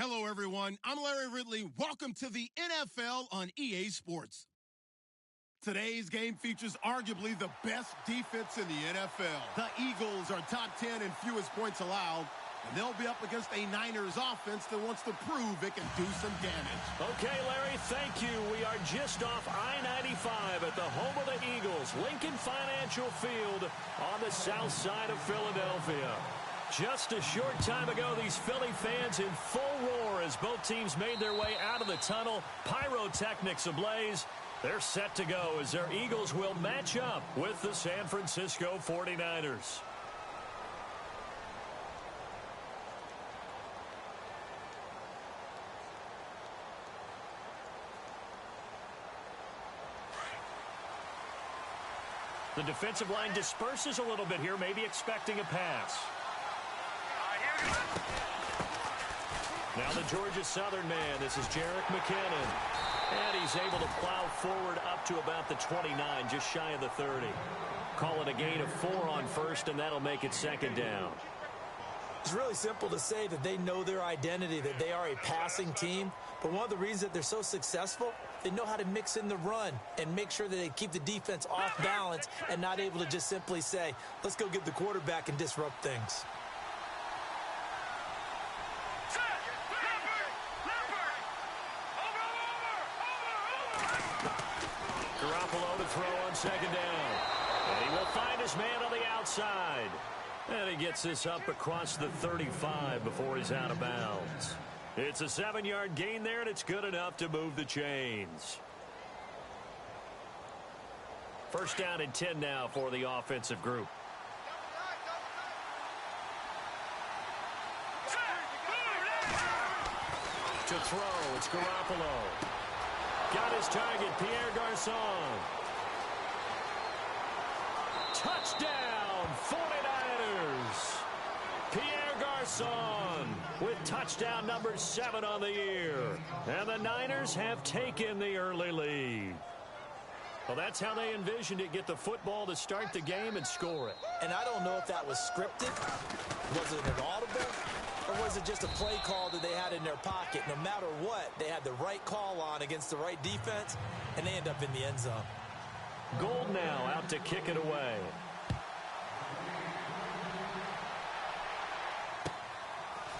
Hello, everyone. I'm Larry Ridley. Welcome to the NFL on EA Sports. Today's game features arguably the best defense in the NFL. The Eagles are top 10 in fewest points allowed, and they'll be up against a Niners offense that wants to prove it can do some damage. Okay, Larry, thank you. We are just off I-95 at the home of the Eagles, Lincoln Financial Field on the south side of Philadelphia. Just a short time ago, these Philly fans in full roar as both teams made their way out of the tunnel. Pyrotechnics ablaze. They're set to go as their Eagles will match up with the San Francisco 49ers. The defensive line disperses a little bit here, maybe expecting a pass. Now the Georgia Southern man, this is Jerick McKinnon. And he's able to plow forward up to about the 29, just shy of the 30. Call it a gain of 4 on first, and that'll make it second down. It's really simple to say that they know their identity, that they are a passing team. But one of the reasons that they're so successful, they know how to mix in the run and make sure that they keep the defense off balance and not able to just simply say, let's go get the quarterback and disrupt things. Garoppolo to throw on second down. And he will find his man on the outside. And he gets this up across the 35 before he's out of bounds. It's a 7-yard gain there, and it's good enough to move the chains. First down and 10 now for the offensive group. To throw, it's Garoppolo. Got his target, Pierre Garçon. Touchdown, 49ers. Pierre Garçon with touchdown number 7 on the year. And the Niners have taken the early lead. Well, that's how they envisioned it, get the football to start the game and score it. And I don't know if that was scripted. Was it an audible? Or was it just a play call that they had in their pocket? No matter what, they had the right call on against the right defense, and they end up in the end zone. Gold now out to kick it away.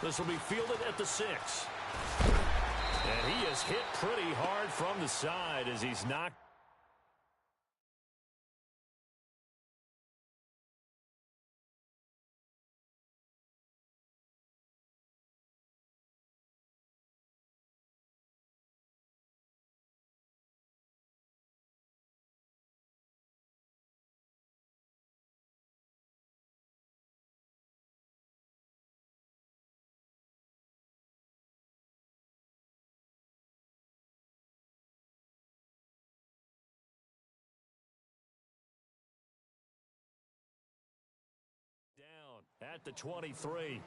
This will be fielded at the 6. And he is hit pretty hard from the side as he's knocked. Down at the 23.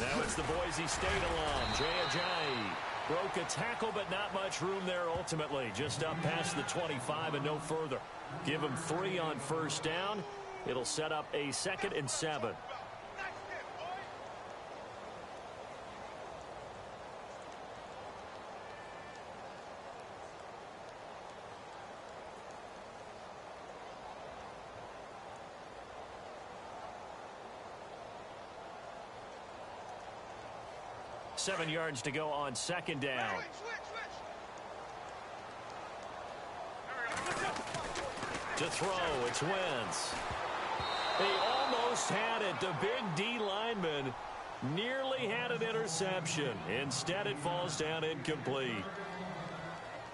Now it's the Boise State alum, Jay Ajayi. Broke a tackle, but not much room there ultimately. Just up past the 25 and no further. Give him 3 on first down. It'll set up a 2nd and 7. Seven yards to go on second down. To throw, it's Wentz. They almost had it. The big D lineman nearly had an interception. Instead, it falls down incomplete.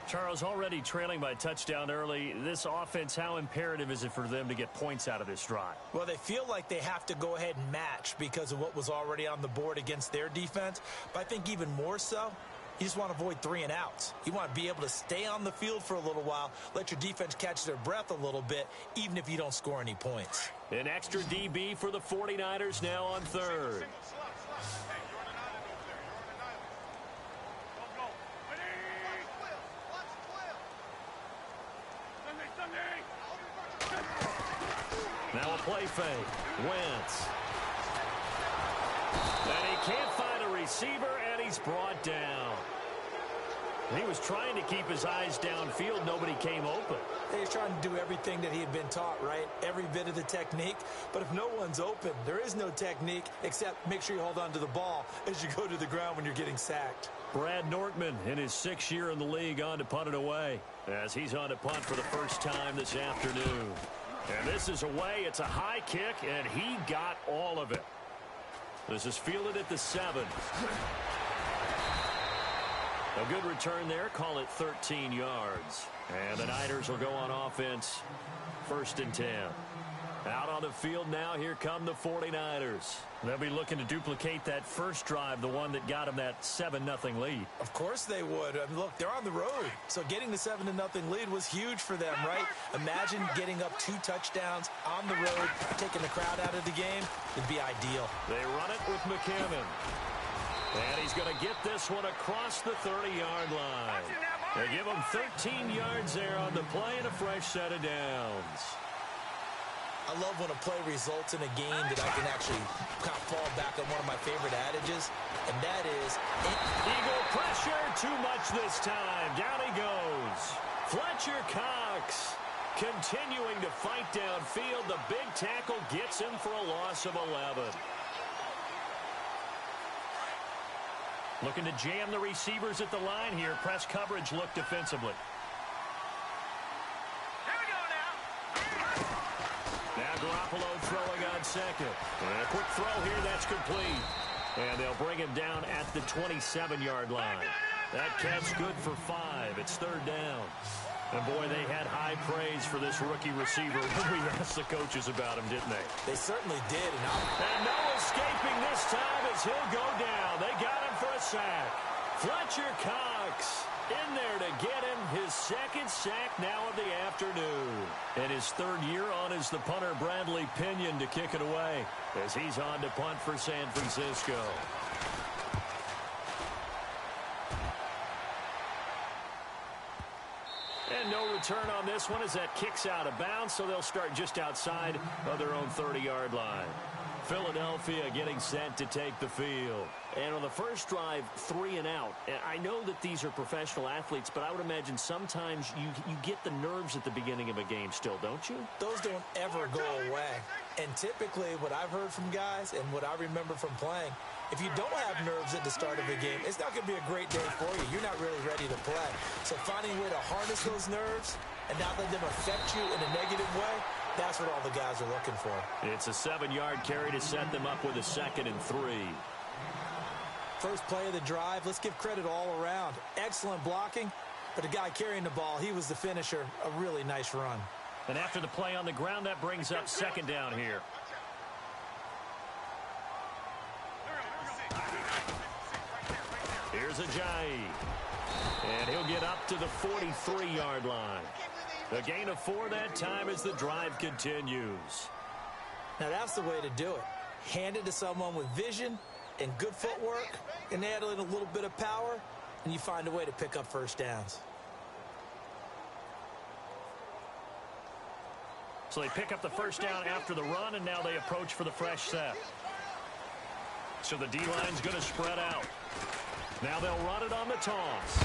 Charles, already trailing by a touchdown early. This offense, how imperative is it for them to get points out of this drive? Well, they feel like they have to go ahead and match because of what was already on the board against their defense. But I think even more so, you just want to avoid 3 and outs. You want to be able to stay on the field for a little while, let your defense catch their breath a little bit, even if you don't score any points. An extra DB for the 49ers now on third. Now a play fake. Wentz. And he can't find a receiver, and he's brought down. He was trying to keep his eyes downfield. Nobody came open. He's trying to do everything that he had been taught, right? Every bit of the technique. But if no one's open, there is no technique except make sure you hold on to the ball as you go to the ground when you're getting sacked. Brad Nortman in his 6th year in the league on to punt it away as he's on to punt for the first time this afternoon. And this is away. It's a high kick, and he got all of it. This is fielded at the 7. A good return there. Call it 13 yards. And the Niners will go on offense. 1st and 10. Out on the field now. Here come the 49ers. They'll be looking to duplicate that first drive, the one that got them that 7-0 lead. Of course they would. I mean, look, they're on the road. So getting the 7-0 lead was huge for them, right? Imagine getting up 2 touchdowns on the road, taking the crowd out of the game. It'd be ideal. They run it with McKinnon. And he's going to get this one across the 30-yard line. They give him 13 yards there on the play and a fresh set of downs. I love when a play results in a game that I can actually kind of fall back on one of my favorite adages, and that is... Eagle pressure, too much this time. Down he goes. Fletcher Cox continuing to fight downfield. The big tackle gets him for a loss of 11. Looking to jam the receivers at the line here. Press coverage look defensively. Now Garoppolo throwing on second. And a quick throw here, that's complete. And they'll bring him down at the 27-yard line. That catch good for 5. It's 3rd down. And boy, they had high praise for this rookie receiver when we asked the coaches about him, didn't they? They certainly did. And no escaping this time as he'll go down. They got him for a sack. Fletcher Cox in there to get him his 2nd sack now of the afternoon. And his 3rd year on is the punter Bradley Pinion to kick it away as he's on to punt for San Francisco. And no return on this one as that kicks out of bounds, so they'll start just outside of their own 30-yard line. Philadelphia getting set to take the field. And on the first drive, 3 and out. And I know that these are professional athletes, but I would imagine sometimes you get the nerves at the beginning of a game still, don't you? Those don't ever go away. And typically what I've heard from guys and what I remember from playing, if you don't have nerves at the start of a game, it's not going to be a great day for you. You're not really ready to play. So finding a way to harness those nerves and not let them affect you in a negative way, that's what all the guys are looking for. It's a 7-yard carry to set them up with a 2nd and 3. First play of the drive, let's give credit all around. Excellent blocking, but the guy carrying the ball, he was the finisher. A really nice run. And after the play on the ground, that brings up 2nd down here. Here's Ajayi. And he'll get up to the 43-yard line. A gain of 4 that time as the drive continues. Now that's the way to do it. Hand it to someone with vision and good footwork, and add in a little bit of power, and you find a way to pick up first downs. So they pick up the first down after the run, and now they approach for the fresh set. So the D-line's going to spread out. Now they'll run it on the toss.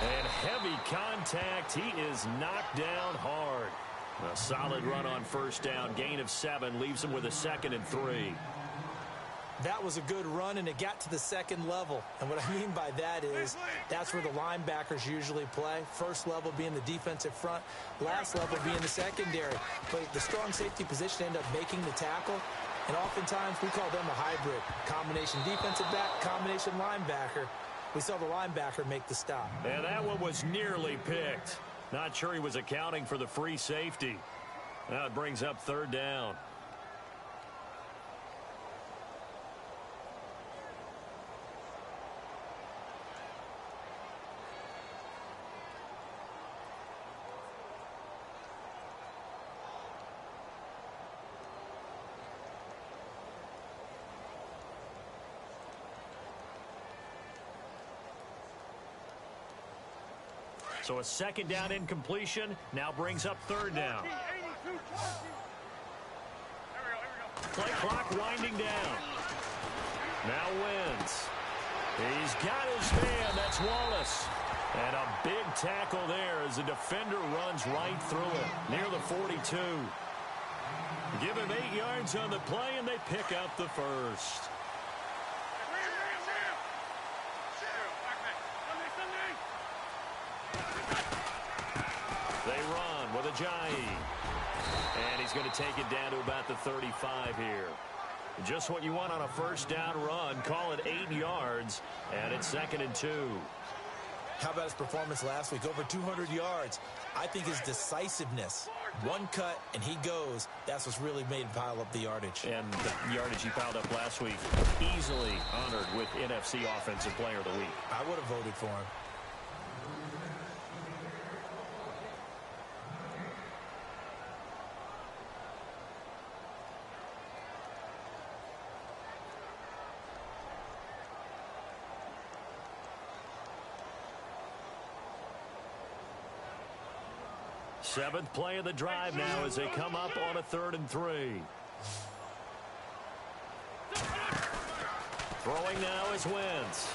And heavy contact. He is knocked down hard. A solid run on first down. Gain of 7 leaves him with a 2nd and 3. That was a good run, and it got to the 2nd level. And what I mean by that is that's where the linebackers usually play. First level being the defensive front, last level being the secondary. But the strong safety position ended up making the tackle. And oftentimes we call them a hybrid. Combination defensive back, combination linebacker. We saw the linebacker make the stop. And that one was nearly picked. Not sure he was accounting for the free safety. Now it brings up third down. So a second down incompletion now brings up third down. Play clock winding down. Now wins. He's got his man. That's Wallace. And a big tackle there as the defender runs right through it near the 42. Give him 8 yards on the play, and they pick up the first. They run with Ajayi. And he's going to take it down to about the 35 here. Just what you want on a first down run. Call it 8 yards, and it's 2nd and 2. How about his performance last week? Over 200 yards. I think his decisiveness. One cut, and he goes. That's what's really made him pile up the yardage. And the yardage he piled up last week, easily honored with NFC Offensive Player of the Week. I would have voted for him. Seventh play of the drive now as they come up on a 3rd and 3. Throwing now is Wentz.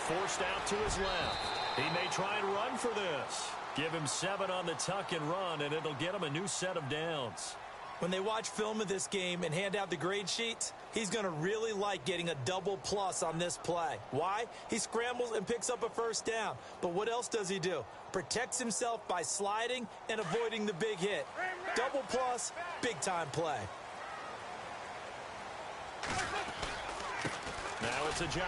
Forced out to his left. He may try and run for this. Give him 7 on the tuck and run, and it'll get him a new set of downs. When they watch film of this game and hand out the grade sheets, he's going to really like getting a double plus on this play. Why? He scrambles and picks up a first down. But what else does he do? Protects himself by sliding and avoiding the big hit. Double plus, big-time play. Now it's Ajayi.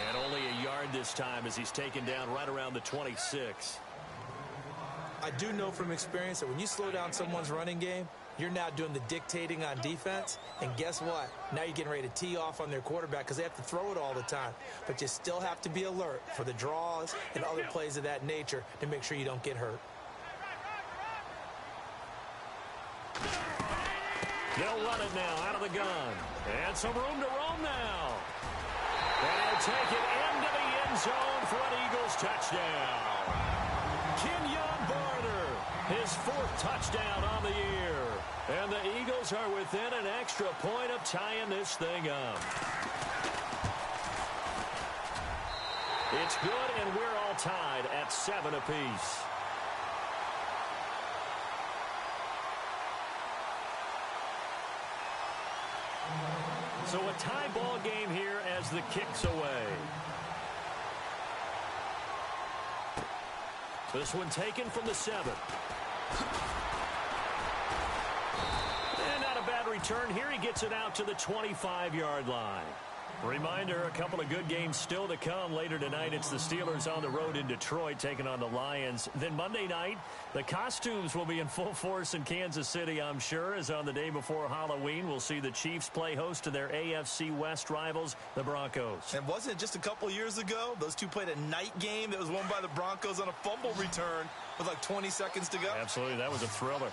And only a yard this time as he's taken down right around the 26. I do know from experience that when you slow down someone's running game, you're now doing the dictating on defense. And guess what? Now you're getting ready to tee off on their quarterback because they have to throw it all the time. But you still have to be alert for the draws and other plays of that nature to make sure you don't get hurt. They'll run it now out of the gun. And some room to roam now. And he'll take it into the end zone for an Eagles touchdown. Kenyon Barner, his 4th touchdown on the year. And the Eagles are within an extra point of tying this thing up. It's good, and we're all tied at 7 apiece. So a tie ball game here as the kick's away. This one taken from the 7. And not a bad return here. He gets it out to the 25-yard line. Reminder, a couple of good games still to come later tonight. It's the Steelers on the road in Detroit taking on the Lions. Then Monday night, the costumes will be in full force in Kansas City, I'm sure, as on the day before Halloween, we'll see the Chiefs play host to their AFC West rivals, the Broncos. And wasn't it just a couple years ago, those two played a night game that was won by the Broncos on a fumble return with like 20 seconds to go? Absolutely, that was a thriller.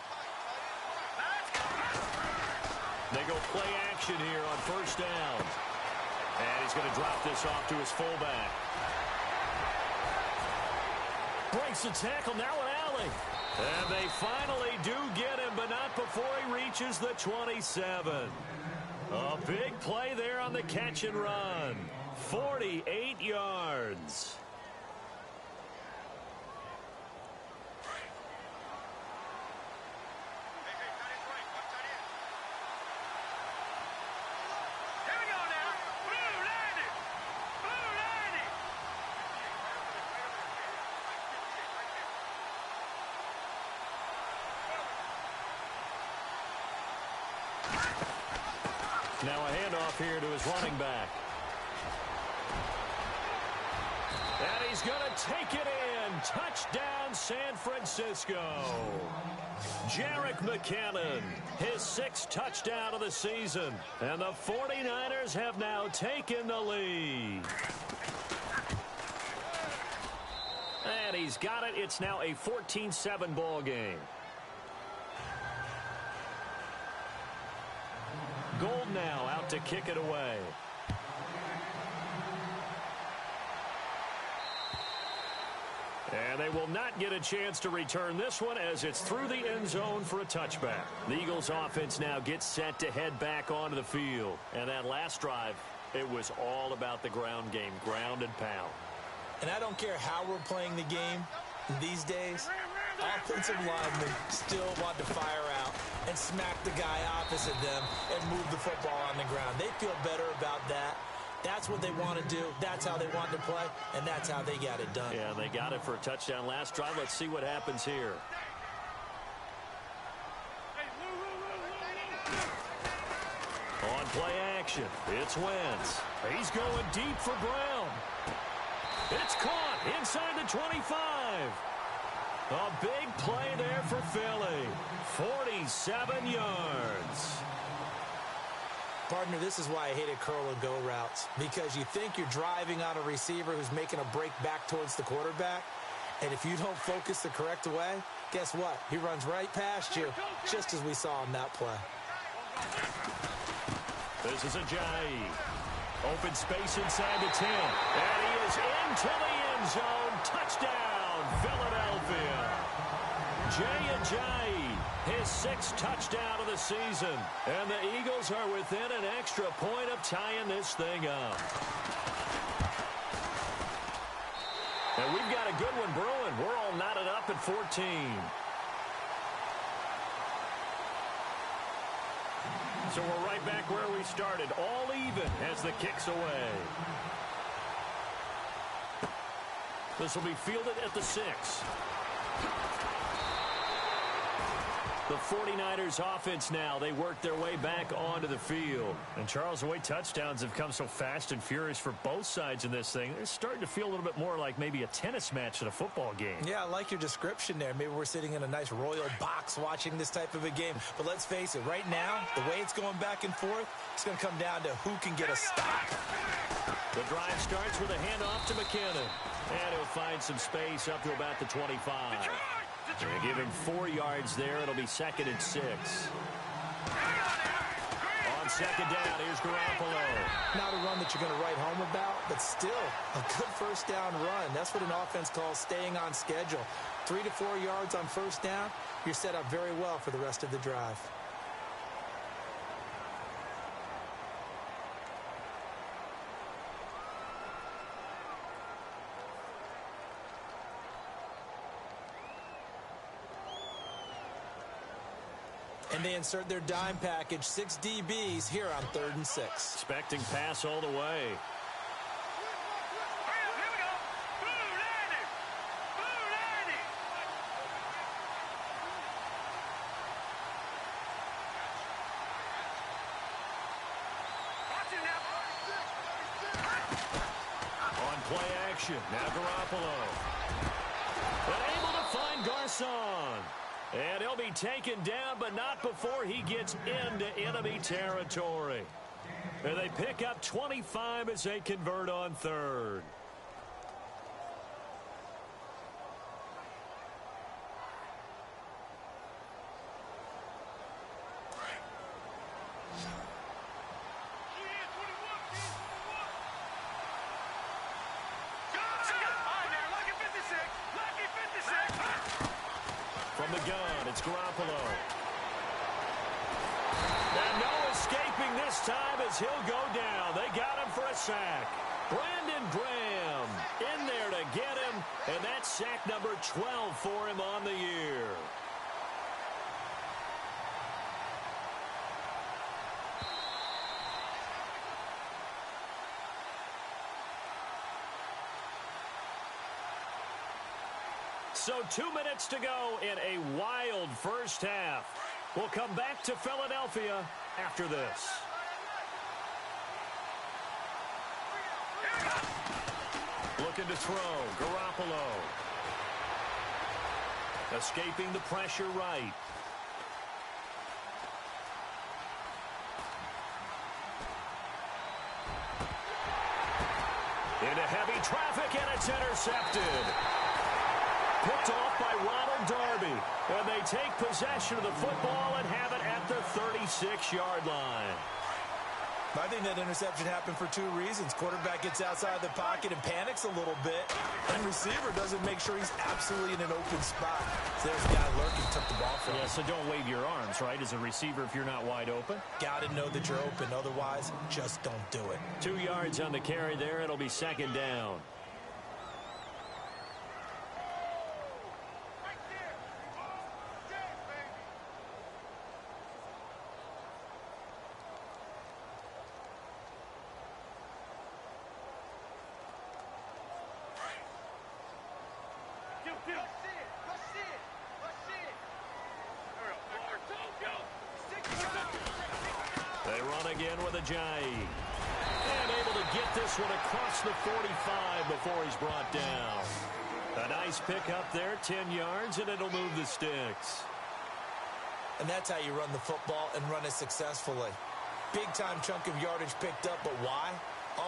They go play action here on first down. And he's going to drop this off to his fullback. Breaks the tackle, now an alley. And they finally do get him, but not before he reaches the 27. A big play there on the catch and run. 48 yards. Now a handoff here to his running back. And he's going to take it in. Touchdown, San Francisco. Jerick McKinnon, his 6th touchdown of the season. And the 49ers have now taken the lead. And he's got it. It's now a 14-7 ball game. Gold now out to kick it away. And they will not get a chance to return this one as it's through the end zone for a touchback. The Eagles offense now gets set to head back onto the field. And that last drive, it was all about the ground game, ground and pound. And I don't care how we're playing the game these days, offensive linemen still want to fire out and smack the guy opposite them and move the football on the ground. They feel better about that. That's what they want to do. That's how they want to play, and that's how they got it done. Yeah, they got it for a touchdown last drive. Let's see what happens here. On play action, it's Wentz. He's going deep for Brown. It's caught inside the 25. A big play there for Philly. 47 yards. Partner, this is why I hated curl and go routes, because you think you're driving on a receiver who's making a break back towards the quarterback, and if you don't focus the correct way, guess what? He runs right past you, just as we saw in that play. This is Ajayi. Open space inside the 10, and he is into the end zone. Touchdown, Philadelphia. Jay Ajayi, his 6th touchdown of the season. And the Eagles are within an extra point of tying this thing up. And we've got a good one brewing. We're all knotted up at 14. So we're right back where we started, all even as the kick's away. This will be fielded at the 6. The 49ers offense now, they work their way back onto the field. And Charles, the way touchdowns have come so fast and furious for both sides in this thing, it's starting to feel a little bit more like maybe a tennis match at a football game. Yeah, I like your description there. Maybe we're sitting in a nice royal box watching this type of a game. But let's face it, right now, the way it's going back and forth, it's going to come down to who can get a stop. The drive starts with a handoff to McKinnon. And he'll find some space up to about the 25. They give him 4 yards there. It'll be 2nd and 6. On 2nd down, here's Garoppolo. Not a run that you're going to write home about, but still a good first down run. That's what an offense calls staying on schedule. 3 to 4 yards on first down, you're set up very well for the rest of the drive. And they insert their dime package, 6 DBs here on 3rd and 6. Expecting pass all the way. On play action, now Garoppolo. And able to find Garcon. And he'll be taken down, but not before he gets into enemy territory. And they pick up 25 as they convert on 3rd. From the gun, it's Garoppolo. And no escaping this time as he'll go down. They got him for a sack. Brandon Graham in there to get him, and that's sack number 12 for him on the year. So 2 minutes to go in a wild first half. We'll come back to Philadelphia after this. looking to throw. Garoppolo. Escaping the pressure right. Into heavy traffic, and it's intercepted. Picked off by Ronald Darby. And they take possession of the football and have it at the 36-yard line. I think that interception happened for two reasons. Quarterback gets outside the pocket and panics a little bit, and receiver doesn't make sure he's absolutely in an open spot. So there's a guy lurking, took the ball from him. Yeah, so don't wave your arms, right, as a receiver if you're not wide open. Got to know that you're open. Otherwise, just don't do it. 2 yards on the carry there. It'll be second down. They run again with Ajayi. And able to get this one across the 45 before he's brought down. A nice pickup there, 10 yards, and it'll move the sticks. And that's how you run the football and run it successfully. Big-time chunk of yardage picked up, but why?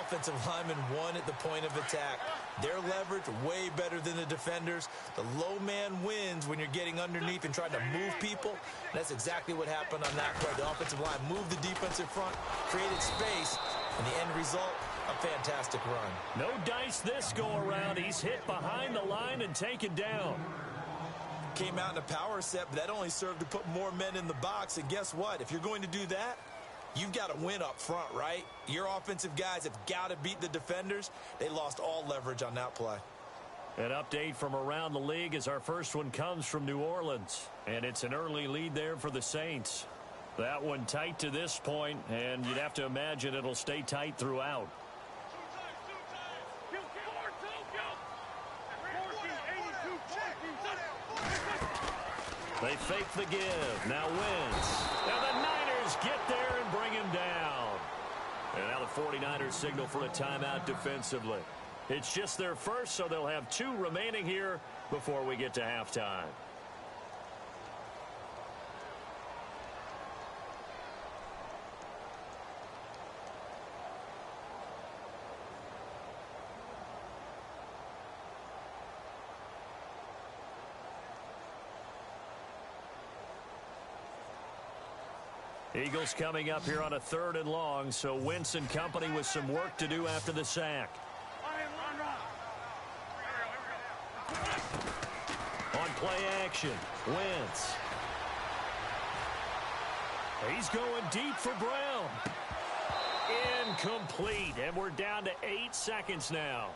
Offensive linemen won at the point of attack. Their leverage way better than the defenders. The low man wins when you're getting underneath and trying to move people. That's exactly what happened on that play. The offensive line moved the defensive front, created space, and the end result, a fantastic run. No dice this go-around. He's hit behind the line and taken down. Came out in a power set, but that only served to put more men in the box. And guess what? If you're going to do that, you've got to win up front, right? Your offensive guys have got to beat the defenders. They lost all leverage on that play. An update from around the league as our first one comes from New Orleans. And it's an early lead there for the Saints. That one tight to this point, and you'd have to imagine it'll stay tight throughout. They fake the give. Now Wentz. Now the Niners get there and bring him down. And now the 49ers signal for a timeout defensively. It's just their first, so they'll have 2 remaining here before we get to halftime. Eagles coming up here on a 3rd and long, so Wentz and company with some work to do after the sack. On play action, Wentz. He's going deep for Brown. Incomplete, and we're down to 8 seconds now.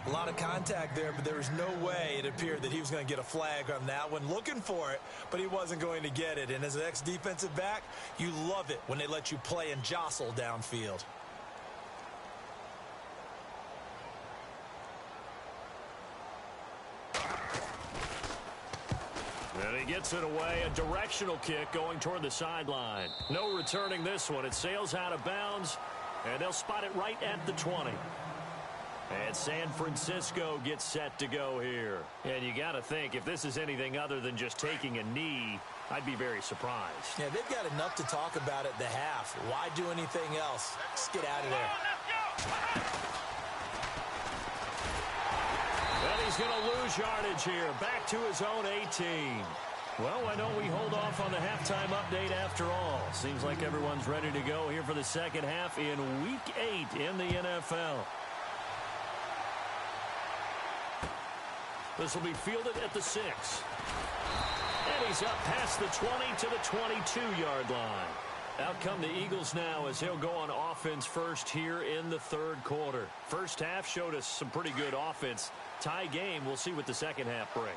A lot of contact there, but there was no way it appeared that he was going to get a flag on that one. Looking for it, but he wasn't going to get it. And as an ex-defensive back, you love it when they let you play and jostle downfield. And he gets it away. A directional kick going toward the sideline. No returning this one. It sails out of bounds, and they'll spot it right at the 20. And San Francisco gets set to go here. And you got to think, if this is anything other than just taking a knee, I'd be very surprised. Yeah, they've got enough to talk about at the half. Why do anything else? Just get out of there. And he's going to lose yardage here. Back to his own 18. Well, why don't we hold off on the halftime update after all? Seems like everyone's ready to go here for the second half in Week 8 in the NFL. This will be fielded at the 6. And he's up past the 20 to the 22-yard line. Out come the Eagles now as he'll go on offense first here in the 3rd quarter. First half showed us some pretty good offense. Tie game, we'll see what the second half brings.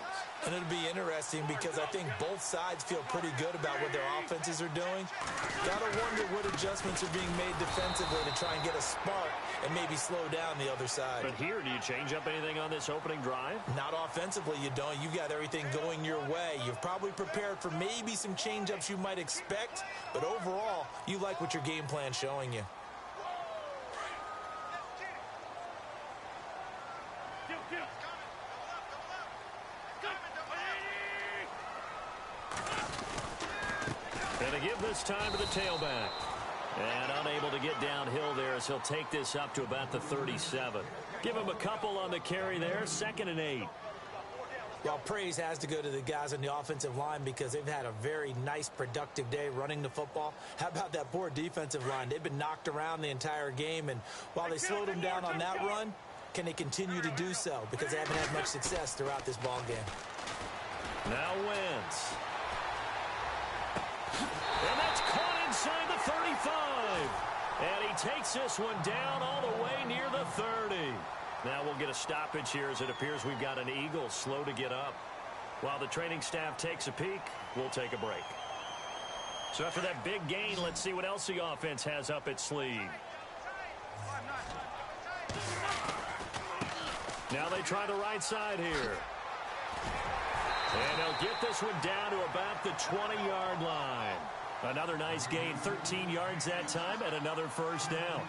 And it'll be interesting because I think both sides feel pretty good about what their offenses are doing. Gotta wonder what adjustments are being made defensively to try and get a spark and maybe slow down the other side. But here, do you change up anything on this opening drive? Not offensively, you don't. You got everything going your way. You've probably prepared for maybe some change-ups you might expect, but overall, you like what your game plan's showing you. They give this time to the tailback. And unable to get downhill there as he'll take this up to about the 37. Give him a couple on the carry there, 2nd and 8. Well, praise has to go to the guys on the offensive line because they've had a very nice, productive day running the football. How about that poor defensive line? They've been knocked around the entire game, and while they slowed them down on that run, can they continue to do so? Because they haven't had much success throughout this ball game. Now Wentz. And that's caught inside the 35. And he takes this one down all the way near the 30. Now we'll get a stoppage here as it appears we've got an Eagle slow to get up. While the training staff takes a peek, we'll take a break. So after that big gain, let's see what else the offense has up its sleeve. Now they try the right side here. And they'll get this one down to about the 20-yard line. Another nice gain, 13 yards that time, and another first down.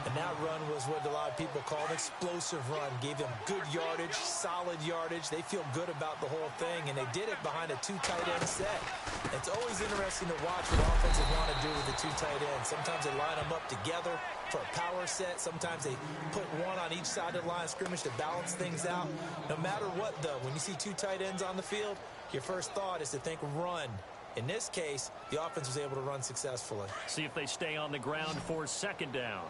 And that run was what a lot of people call an explosive run. Gave them good yardage, solid yardage. They feel good about the whole thing, and they did it behind a 2 tight end set. It's always interesting to watch what offenses want to do with the 2 tight ends. Sometimes they line them up together for a power set. Sometimes they put one on each side of the line of scrimmage to balance things out. No matter what, though, when you see 2 tight ends on the field, your first thought is to think run. In this case, the offense was able to run successfully. See if they stay on the ground for 2nd down.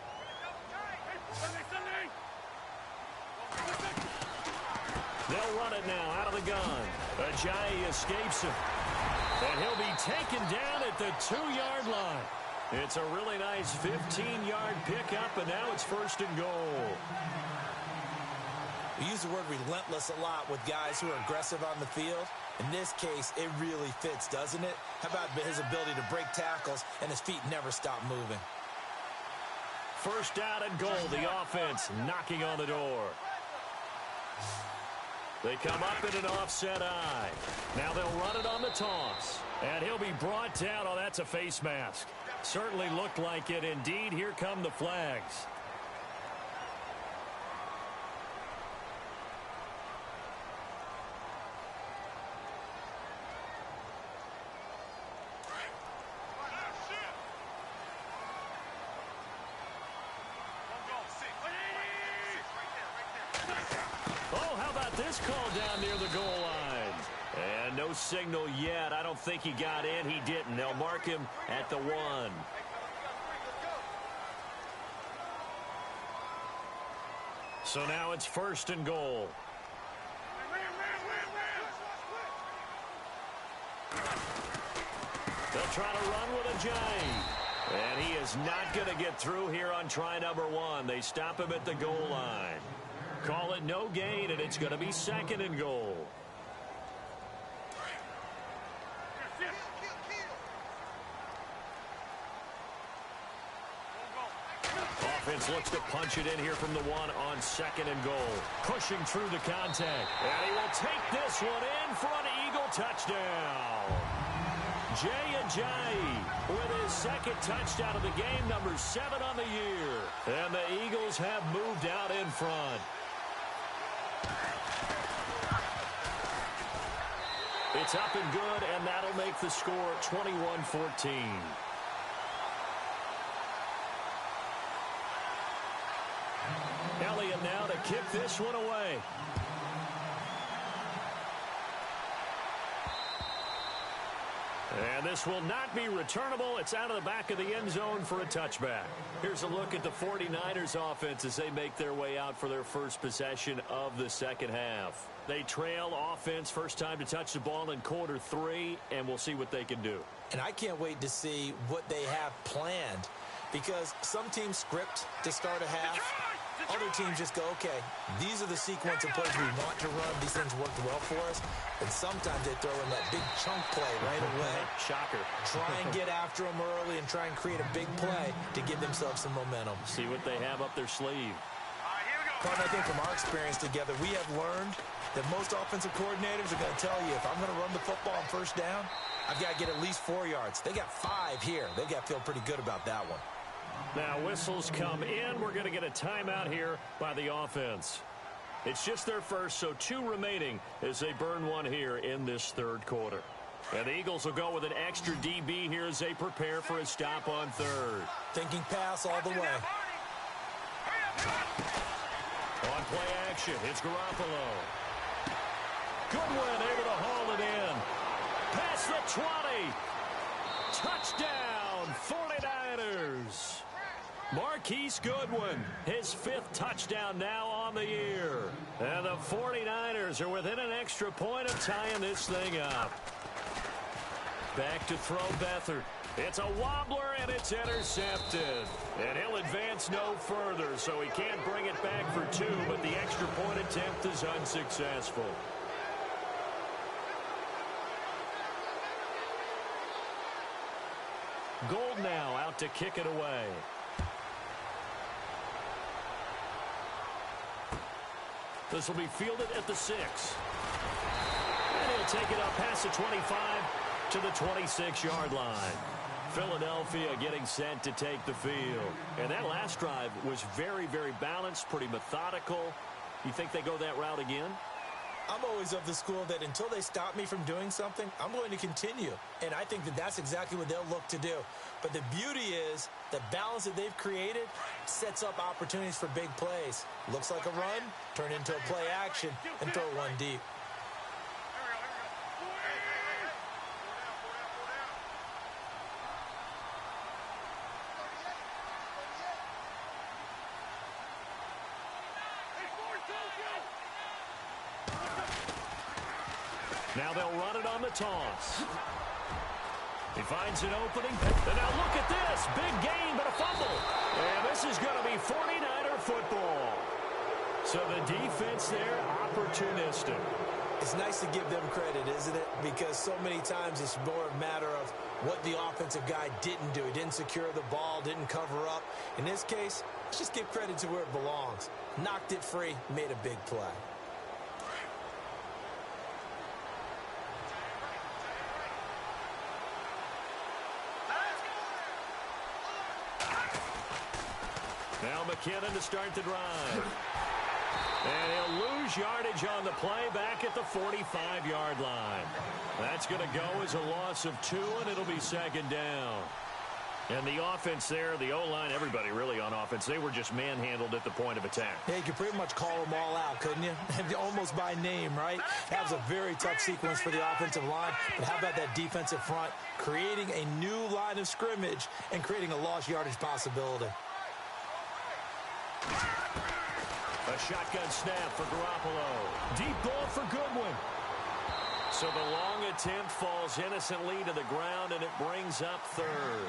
They'll run it now out of the gun. Ajayi escapes him. And he'll be taken down at the 2-yard line. It's a really nice 15-yard pickup, and now it's 1st and goal. We use the word relentless a lot with guys who are aggressive on the field. In this case, it really fits, doesn't it? How about his ability to break tackles and his feet never stop moving? 1st down and goal. The offense knocking on the door. They come up in an offset eye. Now they'll run it on the toss. And he'll be brought down. Oh, that's a face mask. Certainly looked like it. Indeed, here come the flags. This call down near the goal line. And no signal yet. I don't think he got in. He didn't. They'll mark him at the 1. So now it's 1st and goal. They'll try to run with Ajayi. And he is not going to get through here on try number 1. They stop him at the goal line. Call it no gain, and it's going to be 2nd and goal. Offense looks to punch it in here from the 1 on 2nd and goal. Pushing through the contact. And he will take this one in for an Eagle touchdown. Jay Ajayi with his 2nd touchdown of the game, number 7 on the year. And the Eagles have moved out in front. It's up and good, and that'll make the score 21-14. Elliott now to kick this one away. And this will not be returnable. It's out of the back of the end zone for a touchback. Here's a look at the 49ers offense as they make their way out for their first possession of the 2nd half. They trail offense, first time to touch the ball in quarter 3, and we'll see what they can do. And I can't wait to see what they have planned, because some teams script to start a half. Other teams just go, okay, these are the sequence of plays we want to run. These things worked well for us. And sometimes they throw in that big chunk play right away. Shocker. Try and get after them early and try and create a big play to give themselves some momentum. See what they have up their sleeve. But I think from our experience together, we have learned that most offensive coordinators are going to tell you, if I'm going to run the football on 1st down, I've got to get at least 4 yards. They got 5 here. They got to feel pretty good about that one. Now whistles come in. We're going to get a timeout here by the offense. It's just their first, so 2 remaining as they burn one here in this 3rd quarter. And the Eagles will go with an extra DB here as they prepare for a stop on third. Thinking pass all the way. On play action, it's Garoppolo. Goodwin able to haul it in. Past the 20. Touchdown, 49ers. Marquise Goodwin, his 5th touchdown now on the year. And the 49ers are within an extra point of tying this thing up. Back to throw Beathard. It's a wobbler, and it's intercepted. And he'll advance no further, so he can't bring it back for 2, but the extra point attempt is unsuccessful. Gold now out to kick it away. This will be fielded at the 6. And he'll take it up past the 25 to the 26-yard line. Philadelphia getting set to take the field. And that last drive was very, very balanced, pretty methodical. You think they go that route again? I'm always of the school that until they stop me from doing something, I'm going to continue. And I think that that's exactly what they'll look to do. But the beauty is the balance that they've created sets up opportunities for big plays. Looks like a run, turn into a play action, and throw one deep. Now they'll run it on the toss. He finds an opening. And now look at this. Big gain, but a fumble. And this is going to be 49er football. So the defense there, opportunistic. It's nice to give them credit, isn't it? Because so many times it's more a matter of what the offensive guy didn't do. He didn't secure the ball, didn't cover up. In this case, let's just give credit to where it belongs. Knocked it free, made a big play. Now McKinnon to start the drive. And he'll lose yardage on the play back at the 45-yard line. That's going to go as a loss of 2, and it'll be second down. And the offense there, the O-line, everybody really on offense, they were just manhandled at the point of attack. Yeah, you could pretty much call them all out, couldn't you? Almost by name, right? That was a very tough sequence for the offensive line. But how about that defensive front creating a new line of scrimmage and creating a lost yardage possibility? A shotgun snap for Garoppolo. Deep ball for Goodwin. So the long attempt falls innocently to the ground, and it brings up third.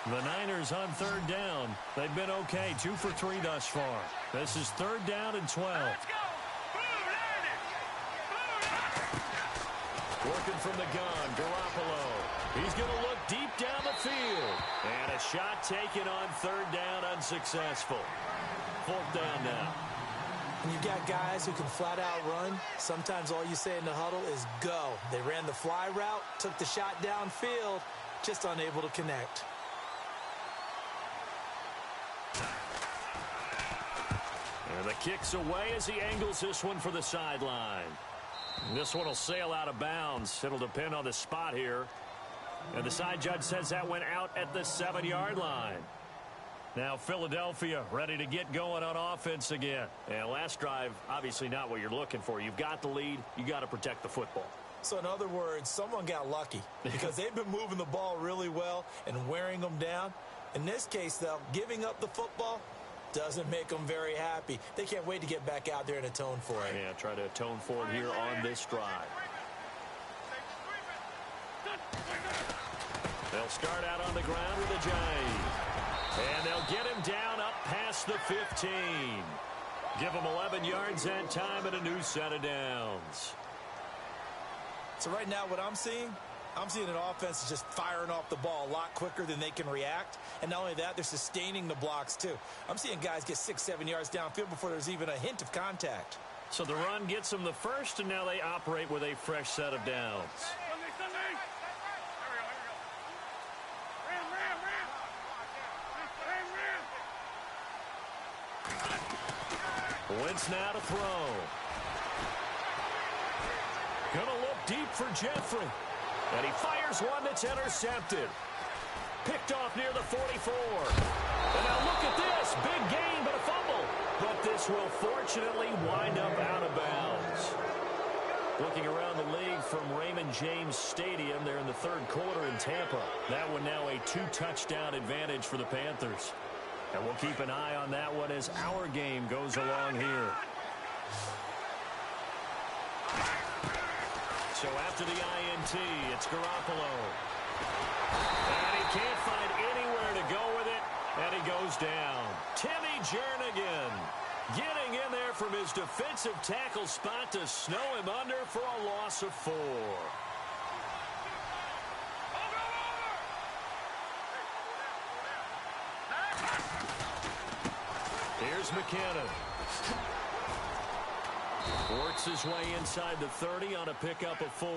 The Niners on third down. They've been okay, 2 for 3 thus far. This is third down and 12. Working from the gun, Garoppolo. He's going to look deep down the field. And a shot taken on third down, unsuccessful. 4th down now. When you've got guys who can flat out run, sometimes all you say in the huddle is go. They ran the fly route, took the shot downfield, just unable to connect. And the kick's away as he angles this one for the sideline. This one will sail out of bounds. It'll depend on the spot here. And the side judge says that went out at the 7-yard line. Now Philadelphia ready to get going on offense again. And last drive, obviously not what you're looking for. You've got the lead. You got to protect the football. So in other words, someone got lucky because they've been moving the ball really well and wearing them down. In this case, though, giving up the football doesn't make them very happy. They can't wait to get back out there and atone for it. Yeah, try to atone for it here on this drive. They'll start out on the ground with a jive. And they'll get him down up past the 15. Give him 11 yards that time and a new set of downs. So right now what I'm seeing an offense just firing off the ball a lot quicker than they can react. And not only that, they're sustaining the blocks too. I'm seeing guys get 6-7 yards downfield before there's even a hint of contact. So the run gets them the first, and now they operate with a fresh set of downs. Wentz now to throw. deep for Jeffrey. And he fires one that's intercepted. Picked off near the 44. And now look at this. Big gain, but a fumble. But this will fortunately wind up out of bounds. Looking around the league from Raymond James Stadium, they're in the third quarter in Tampa. That one now a 2-touchdown advantage for the Panthers. And we'll keep an eye on that one as our game goes along here. So after the INT, it's Garoppolo. And he can't find anywhere to go with it, and he goes down. Timmy Jernigan getting in there from his defensive tackle spot to snow him under for a loss of 4. Here's McKinnon. Works his way inside the 30 on a pickup of 4.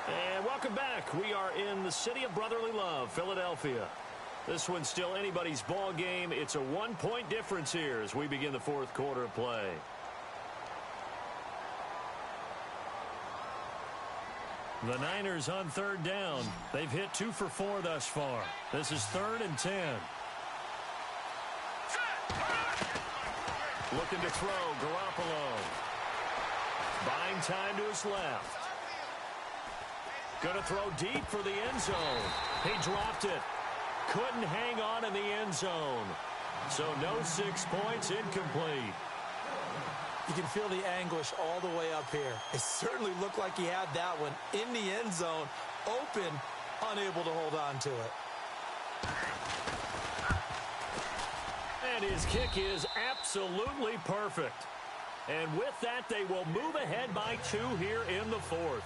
And welcome back. We are in the city of brotherly love, Philadelphia. This one's still anybody's ball game. It's a 1-point difference here as we begin the fourth quarter of play. The Niners on third down. They've hit 2 for 4 thus far. This is 3rd and 10. Looking to throw, Garoppolo. Buying time to his left. Going to throw deep for the end zone. He dropped it. Couldn't hang on in the end zone. So no 6 points, incomplete. You can feel the anguish all the way up here. It certainly looked like he had that one in the end zone, open, unable to hold on to it. And his kick is absolutely perfect. And with that, they will move ahead by 2 here in the fourth.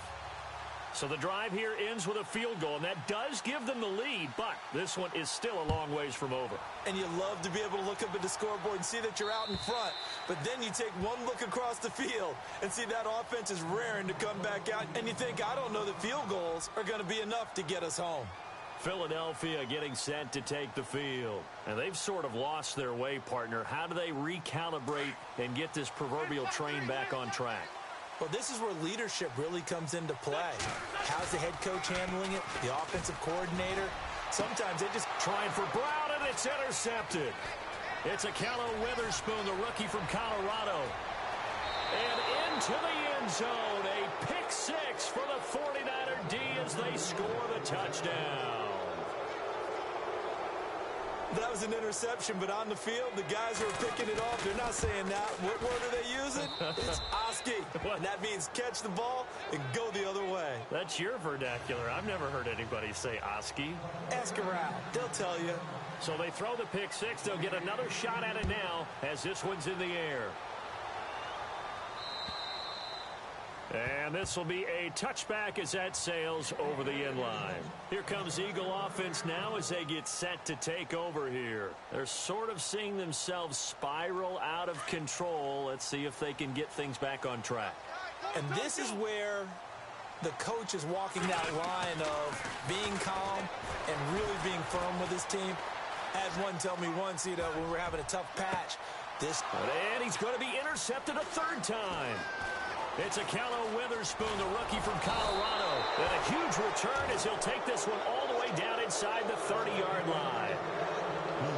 So the drive here ends with a field goal, and that does give them the lead, but this one is still a long ways from over. And you love to be able to look up at the scoreboard and see that you're out in front, but then you take one look across the field and see that offense is raring to come back out, and you think, I don't know that field goals are going to be enough to get us home. Philadelphia getting set to take the field. And they've sort of lost their way, partner. How do they recalibrate and get this proverbial train back on track? Well, this is where leadership really comes into play. How's the head coach handling it? The offensive coordinator? Sometimes they just trying for Brown, and it's intercepted. It's a Callow Witherspoon, the rookie from Colorado. And into the end zone, a pick 6 for the 49er D as they score the touchdown. That was an interception, but on the field, the guys who are picking it off, they're not saying that. What word are they using? It's Oski. And that means catch the ball and go the other way. That's your vernacular. I've never heard anybody say Oski. Ask around. They'll tell you. So they throw the pick 6. They'll get another shot at it now as this one's in the air. And this will be a touchback as that sails over the end line. Here comes Eagle offense now as they get set to take over here. They're sort of seeing themselves spiral out of control. Let's see if they can get things back on track. And this is where the coach is walking that line of being calm and really being firm with his team. I had one tell me once, when we were having a tough patch. And he's going to be intercepted a 3rd time. It's a Callow Witherspoon, the rookie from Colorado. And a huge return as he'll take this one all the way down inside the 30-yard line.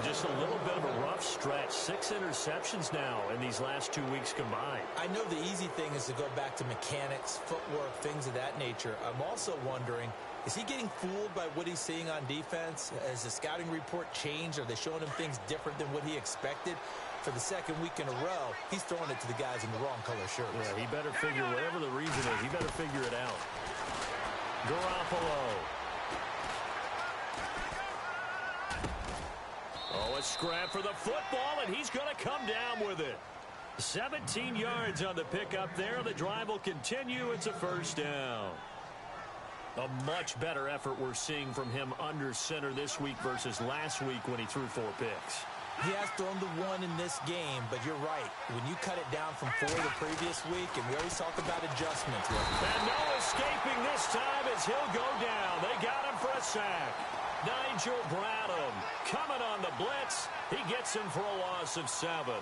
Just a little bit of a rough stretch. 6 interceptions now in these last 2 weeks combined. I know the easy thing is to go back to mechanics, footwork, things of that nature. I'm also wondering, is he getting fooled by what he's seeing on defense? Has the scouting report changed? Are they showing him things different than what he expected? For the 2nd week in a row, he's throwing it to the guys in the wrong color shirts. Yeah, he better figure, whatever the reason is, he better figure it out. Garoppolo. Oh, a scrap for the football, and he's going to come down with it. 17 yards on the pickup there. The drive will continue. It's a 1st down. A much better effort we're seeing from him under center this week versus last week when he threw 4 picks. He has thrown the one in this game, but you're right. When you cut it down from 4 the previous week, and we always talk about adjustments. And no escaping this time as he'll go down. They got him for a sack. Nigel Bradham coming on the blitz. He gets him for a loss of 7.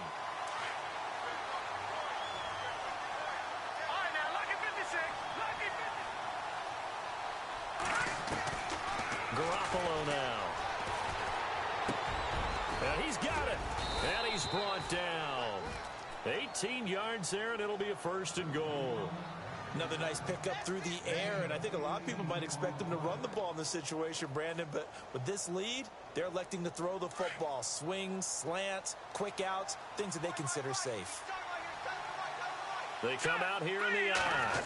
Garoppolo now. And he's got it. And he's brought down. 18 yards there, and it'll be a 1st and goal. Another nice pickup through the air, and I think a lot of people might expect them to run the ball in this situation, Brandon, but with this lead, they're electing to throw the football. Swings, slants, quick outs, things that they consider safe. They come out here in the eye.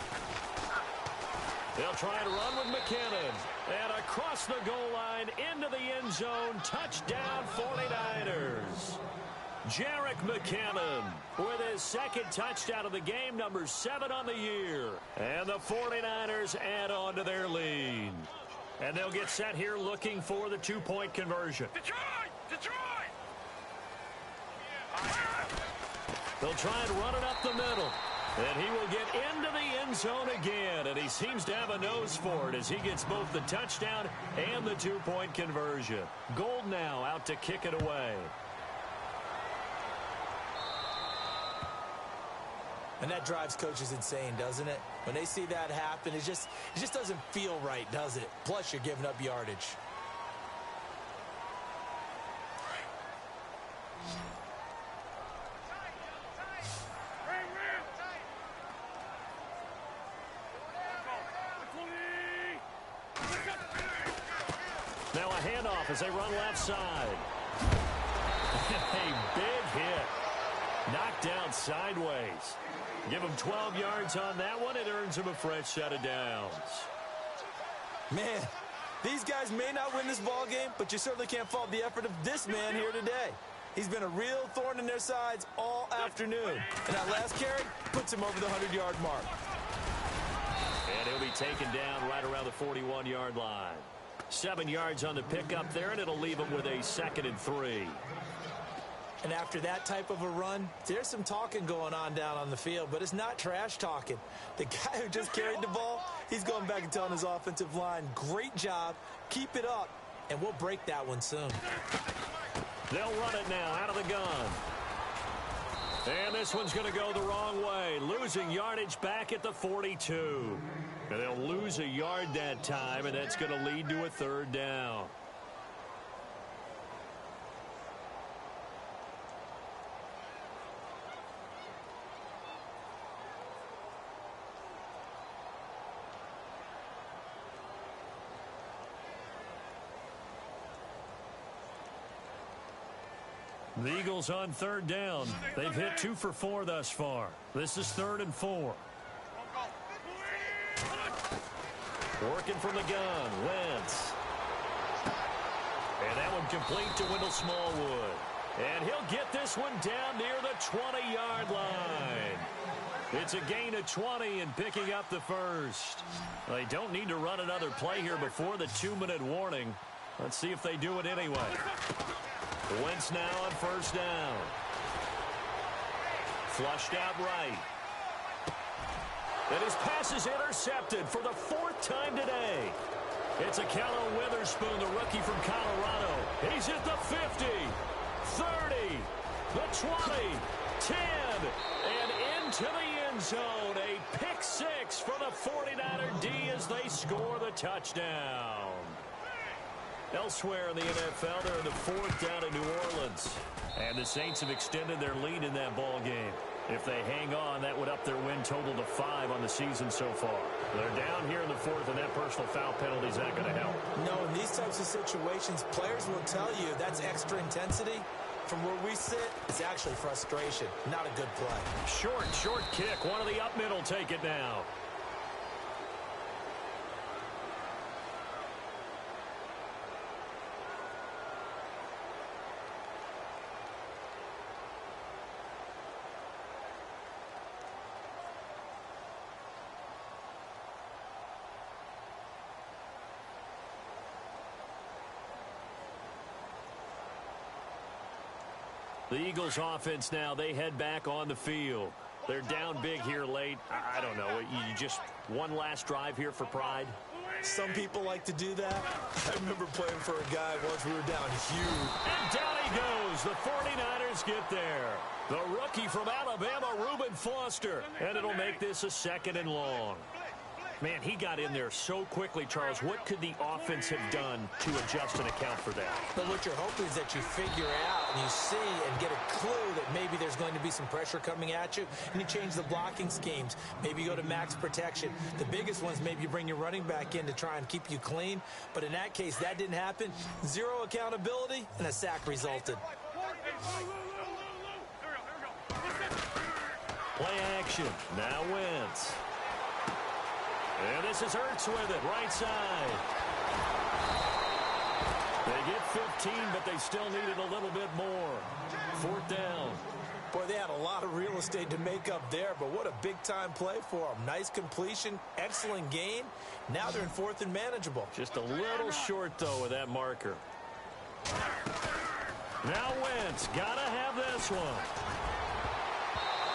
They'll try and run with McKinnon. And across the goal line, into the end zone, touchdown 49ers. Jerick McKinnon with his 2nd touchdown of the game, number 7 on the year. And the 49ers add on to their lead. And they'll get set here looking for the 2-point conversion. Detroit! They'll try and run it up the middle. And he will get into the end zone again, and he seems to have a nose for it as he gets both the touchdown and the 2-point conversion. Gold now out to kick it away. And that drives coaches insane, doesn't it? When they see that happen, it just doesn't feel right, does it? Plus, you're giving up yardage. Now a handoff as they run left side. A big hit. Knocked down sideways. Give him 12 yards on that one. It earns him a fresh set of downs. Man, these guys may not win this ball game, but you certainly can't fault the effort of this man here today. He's been a real thorn in their sides all afternoon. And that last carry puts him over the 100-yard mark. And he'll be taken down right around the 41-yard line. 7 yards on the pickup there, and it'll leave him with a 2nd and 3. And after that type of a run, there's some talking going on down on the field, but it's not trash talking. The guy who just carried the ball, he's going back and telling his offensive line, great job, keep it up, and we'll break that one soon. They'll run it now out of the gun. And this one's going to go the wrong way, losing yardage back at the 42. And they'll lose a yard that time, and that's going to lead to a 3rd down. The Eagles on 3rd down. They've hit 2 for 4 thus far. This is 3rd and 4. Working from the gun, Wentz. And that one complete to Wendell Smallwood. And he'll get this one down near the 20-yard line. It's a gain of 20 and picking up the 1st. They don't need to run another play here before the 2-minute warning. Let's see if they do it anyway. Wentz now on 1st down. Flushed out right. And his pass is intercepted for the 4th time today. It's a Callow Witherspoon, the rookie from Colorado. He's at the 50, 30, the 20, 10, and into the end zone. A pick 6 for the 49er D as they score the touchdown. Elsewhere in the NFL, they're in the 4th down in New Orleans. And the Saints have extended their lead in that ball game. If they hang on, that would up their win total to 5 on the season so far. They're down here in the 4th, and that personal foul penalty is not going to help. No, in these types of situations, players will tell you that's extra intensity. From where we sit, it's actually frustration, not a good play. Short kick. One of the up middle take it now. The Eagles offense now, they head back on the field. They're down big here late. I don't know. You just one last drive here for pride? Some people like to do that. I remember playing for a guy once we were down huge. And down he goes. The 49ers get there. The rookie from Alabama, Reuben Foster. And it'll make this a 2nd and long. Man, he got in there so quickly, Charles. What could the offense have done to adjust and account for that? But what you're hoping is that you figure out and you see and get a clue that maybe there's going to be some pressure coming at you, and you change the blocking schemes. Maybe you go to max protection. The biggest ones, maybe you bring your running back in to try and keep you clean. But in that case, that didn't happen. Zero accountability, and a sack resulted. Play action. Now Wentz. And this is Ertz with it, right side. They get 15, but they still needed a little bit more. 4th down. Boy, they had a lot of real estate to make up there, but what a big-time play for them. Nice completion, excellent gain. Now they're in 4th and manageable. Just a little short, though, with that marker. Now Wentz, gotta have this one.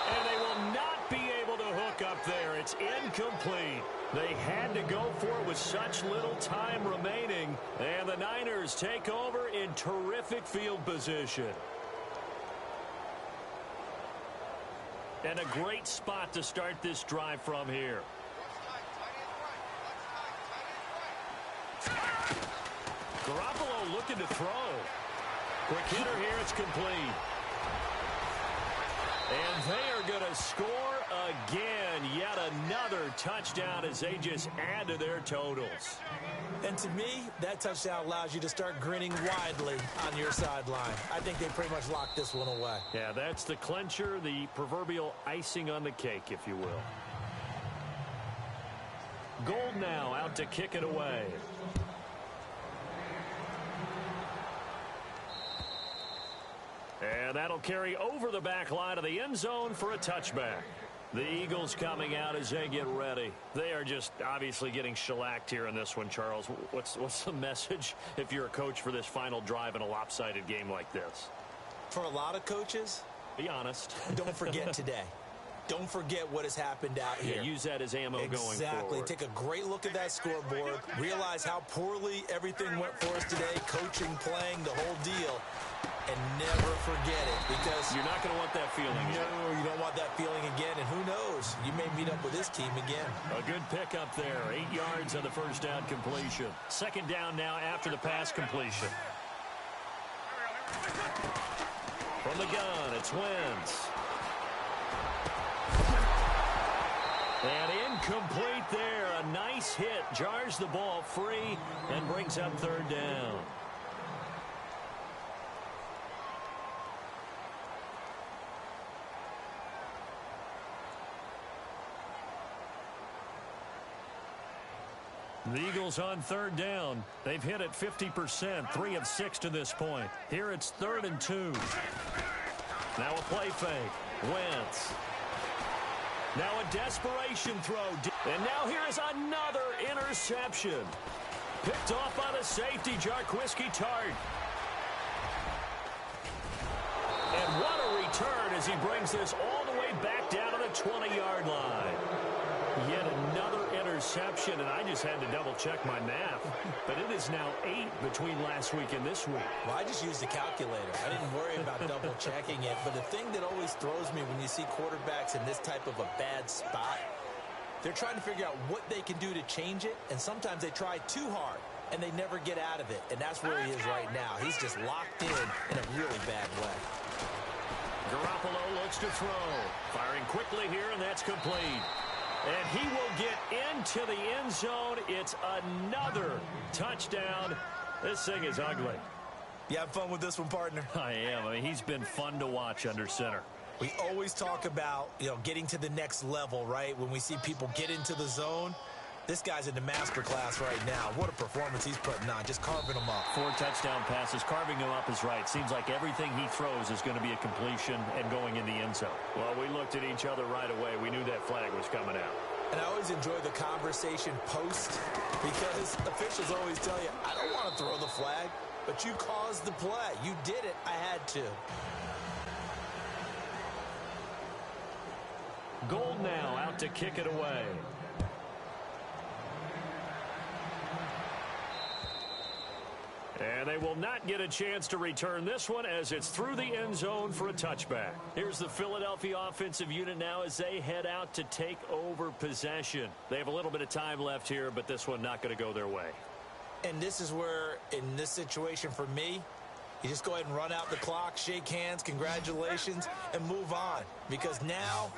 And they will not be able to hook up there. It's incomplete. They had to go for it with such little time remaining. And the Niners take over in terrific field position. And a great spot to start this drive from here. Garoppolo looking to throw. Quick hitter here, it's complete. And they are going to score again. Yet another touchdown as they just add to their totals. And to me, that touchdown allows you to start grinning widely on your sideline. I think they pretty much locked this one away. Yeah, that's the clincher, the proverbial icing on the cake, if you will. Gold now out to kick it away. And that'll carry over the back line of the end zone for a touchback. The Eagles coming out as they get ready. They are just obviously getting shellacked here in this one, Charles. What's the message if you're a coach for this final drive in a lopsided game like this? For a lot of coaches, be honest. Don't forget today. Don't forget what has happened out here. Yeah, use that as ammo going forward. Exactly. Take a great look at that scoreboard. Realize how poorly everything went for us today. Coaching, playing, the whole deal. And never forget it, because you're not going to want that feeling again. No, you don't want that feeling again. And who knows? You may meet up with this team again. A good pickup there. 8 yards on the first down completion. 2nd down now after the pass completion. From the gun, it's Wentz. And incomplete there. A nice hit. Jars the ball free and brings up 3rd down. The Eagles on 3rd down. They've hit it 50%, 3 of 6 to this point. Here it's 3rd and 2. Now a play fake. Wentz. Now a desperation throw. And now here is another interception. Picked off by the safety, Jarquiski Tart. And what a return as he brings this all the way back down to the 20-yard line. Yet another interception, and I just had to double-check my math. But it is now 8 between last week and this week. Well, I just used the calculator. I didn't worry about double-checking it. But the thing that always throws me when you see quarterbacks in this type of a bad spot, they're trying to figure out what they can do to change it, and sometimes they try too hard, and they never get out of it. And that's where he is right now. He's just locked in a really bad way. Garoppolo looks to throw. Firing quickly here, and that's complete. And he will get into the end zone. It's another touchdown. This thing is ugly. You have fun with this one, partner? I am. I mean, he's been fun to watch under center. We always talk about, getting to the next level, right? When we see people get into the zone. This guy's in the master class right now. What a performance he's putting on, just carving them up. 4 touchdown passes. Carving them up is right. Seems like everything he throws is going to be a completion and going in the end zone. Well, we looked at each other right away. We knew that flag was coming out. And I always enjoy the conversation post, because officials always tell you, I don't want to throw the flag, but you caused the play. You did it. I had to. Gold now out to kick it away. And they will not get a chance to return this one as it's through the end zone for a touchback. Here's the Philadelphia offensive unit now as they head out to take over possession. They have a little bit of time left here, but this one not going to go their way. And this is where, in this situation for me, you just go ahead and run out the clock, shake hands, congratulations, and move on. Because now,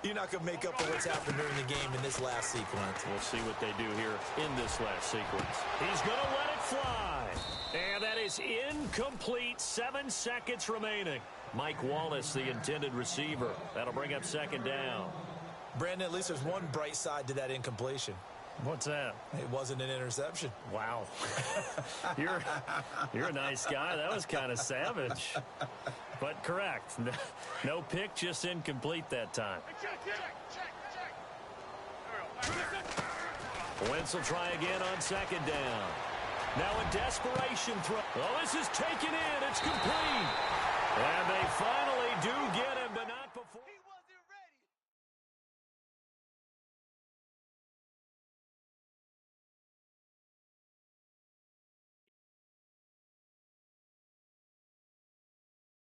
you're not going to make up for what's happened during the game in this last sequence. We'll see what they do here in this last sequence. He's going to let it fly. And that is incomplete. 7 seconds remaining. Mike Wallace, the intended receiver. That'll bring up second down. Brandon, at least there's one bright side to that incompletion. What's that? It wasn't an interception. Wow. You're a nice guy. That was kind of savage. But correct. No pick, just incomplete that time. Wentz will try again on second down. Now a desperation throw. Oh, this is taken in. It's complete. And they finally do get him, but not